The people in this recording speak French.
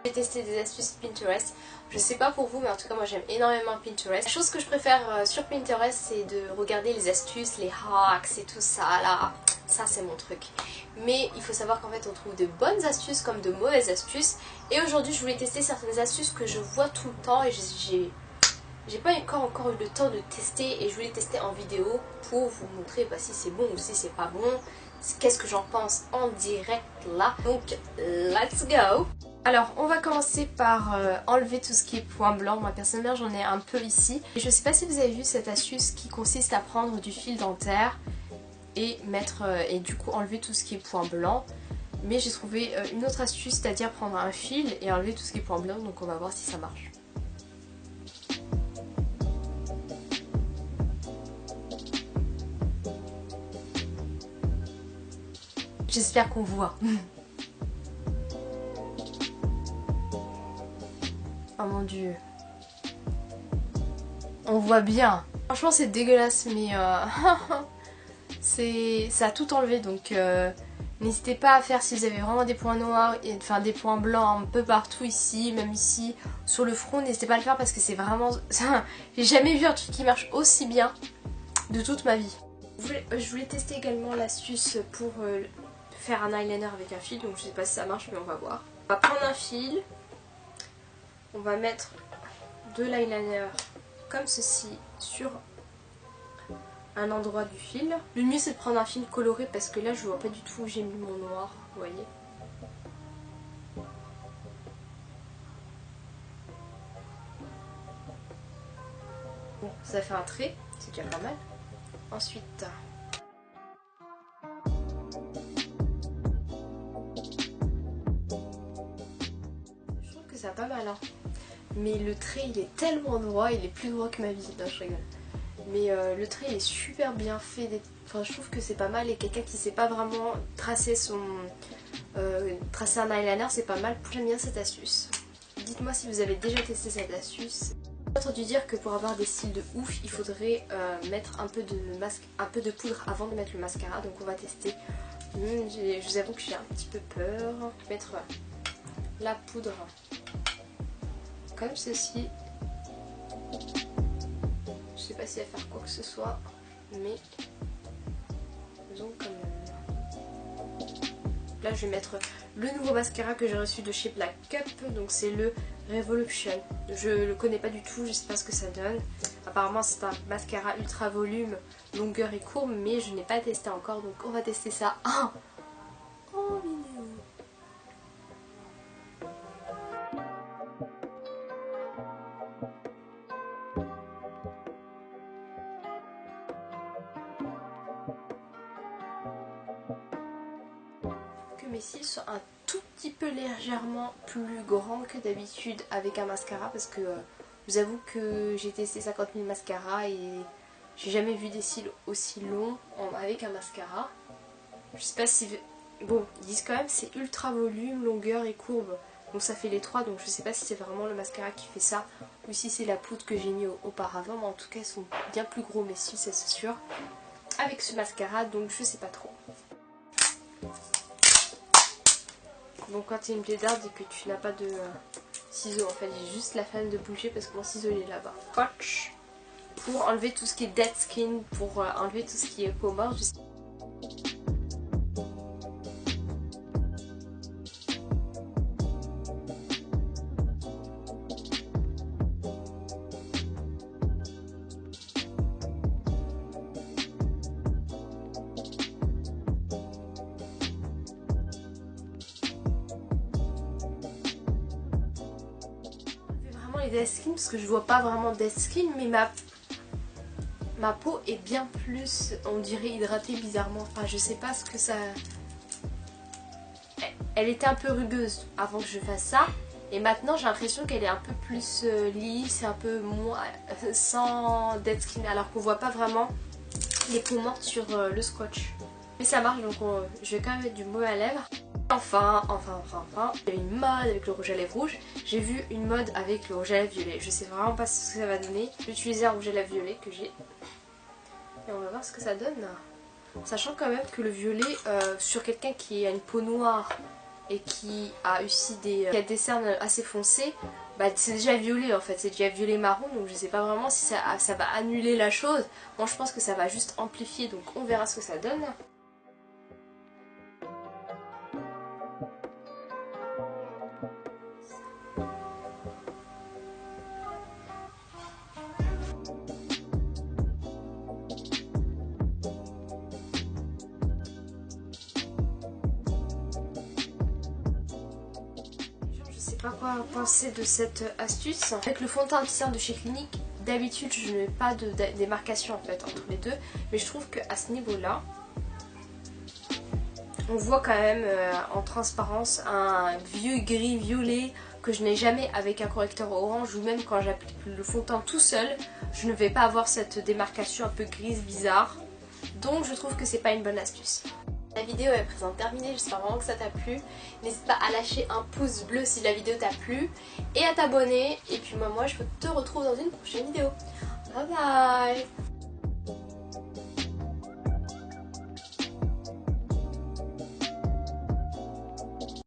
J'ai testé des astuces Pinterest. Je sais pas pour vous, mais en tout cas moi j'aime énormément Pinterest. La chose que je préfère sur Pinterest, c'est de regarder les astuces, les hacks et tout ça là. Ça c'est mon truc. Mais il faut savoir qu'en fait on trouve de bonnes astuces comme de mauvaises astuces. Et aujourd'hui je voulais tester certaines astuces que je vois tout le temps et j'ai pas encore eu le temps de tester, et je voulais tester en vidéo pour vous montrer si c'est bon ou si c'est pas bon. Qu'est-ce que j'en pense en direct là. Donc let's go. Alors on va commencer par enlever tout ce qui est point blanc. Moi personnellement j'en ai un peu ici. Et je sais pas si vous avez vu cette astuce qui consiste à prendre du fil dentaire et mettre et du coup enlever tout ce qui est point blanc. Mais j'ai trouvé une autre astuce, c'est-à-dire prendre un fil et enlever tout ce qui est point blanc. Donc on va voir si ça marche. J'espère qu'on voit. Oh mon dieu. On voit bien. Franchement c'est dégueulasse, mais ça a tout enlevé, donc n'hésitez pas à faire si vous avez vraiment des points noirs, enfin des points blancs un peu partout ici, même ici sur le front. N'hésitez pas à le faire parce que c'est vraiment... J'ai jamais vu un truc qui marche aussi bien de toute ma vie. Je voulais tester également l'astuce pour faire un eyeliner avec un fil, donc je sais pas si ça marche mais on va voir. On va prendre un fil, on va mettre de l'eyeliner comme ceci sur un endroit du fil. Le mieux c'est de prendre un fil coloré parce que là je vois pas du tout où j'ai mis mon noir, vous voyez. Bon, ça fait un trait, c'est déjà pas mal. Ensuite, je trouve que ça va pas mal hein. Mais le trait il est tellement droit, il est plus droit que ma vie. Non, je rigole. Mais le trait il est super bien fait. Enfin, je trouve que c'est pas mal, et quelqu'un qui sait pas vraiment tracer tracer un eyeliner, c'est pas mal. J'aime bien cette astuce. Dites-moi si vous avez déjà testé cette astuce. J'ai entendu dire que pour avoir des cils de ouf, il faudrait mettre un peu de poudre avant de mettre le mascara. Donc on va tester. Je vous avoue que j'ai un petit peu peur. Je vais mettre la poudre comme ceci. Je sais pas si elle va faire quoi que ce soit, mais faisons quand même. Là je vais mettre le nouveau mascara que j'ai reçu de chez Black Cup, donc c'est le Revolution. Je le connais pas du tout, je sais pas ce que ça donne. Apparemment c'est un mascara ultra volume, longueur et courbe, mais je n'ai pas testé encore, donc on va tester ça en vidéo. Que mes cils soient un tout petit peu légèrement plus grands que d'habitude avec un mascara, parce que je vous avoue que j'ai testé 50 000 mascaras et j'ai jamais vu des cils aussi longs avec un mascara. Je sais pas si... Bon, ils disent quand même c'est ultra volume, longueur et courbe. Donc ça fait les trois, donc je sais pas si c'est vraiment le mascara qui fait ça ou si c'est la poudre que j'ai mis auparavant. Mais en tout cas ils sont bien plus gros mes cils, c'est sûr, avec ce mascara, donc je sais pas trop. Donc quand il y a une plaidarde et que tu n'as pas de ciseaux, en fait j'ai juste la flemme de bouger parce que mon ciseau il est là-bas. Scotch pour enlever tout ce qui est dead skin, pour enlever tout ce qui est peau morte. Les dead skin parce que je vois pas vraiment dead skin, mais ma peau est bien plus, on dirait, hydratée bizarrement. Enfin je sais pas ce que ça... Elle était un peu rugueuse avant que je fasse ça, et maintenant j'ai l'impression qu'elle est un peu plus lisse, un peu moins sans dead skin, alors qu'on voit pas vraiment les peaux mortes sur le scotch. Mais ça marche, donc je vais quand même mettre du baume à lèvres. Enfin, il y a une mode avec le rouge à lèvres rouge. J'ai vu une mode avec le rouge à lèvres violet. Je sais vraiment pas ce que ça va donner. J'ai utilisé un rouge à lèvres violet que j'ai. Et on va voir ce que ça donne. Sachant quand même que le violet, sur quelqu'un qui a une peau noire et qui a aussi des cernes assez foncées, bah c'est déjà violet en fait, c'est déjà violet marron, donc je sais pas vraiment si ça va annuler la chose. Moi je pense que ça va juste amplifier, donc on verra ce que ça donne. Pas quoi penser de cette astuce. Avec le fond de teint anti-cerne de chez Clinique, d'habitude je n'ai pas de démarcation en fait entre les deux, mais je trouve qu'à ce niveau là on voit quand même en transparence un vieux gris violet que je n'ai jamais avec un correcteur orange, ou même quand j'applique le fond de teint tout seul, je ne vais pas avoir cette démarcation un peu grise bizarre, donc je trouve que c'est pas une bonne astuce. La vidéo est à présent terminée, j'espère vraiment que ça t'a plu. N'hésite pas à lâcher un pouce bleu si la vidéo t'a plu et à t'abonner. Et puis moi je te retrouve dans une prochaine vidéo. Bye bye.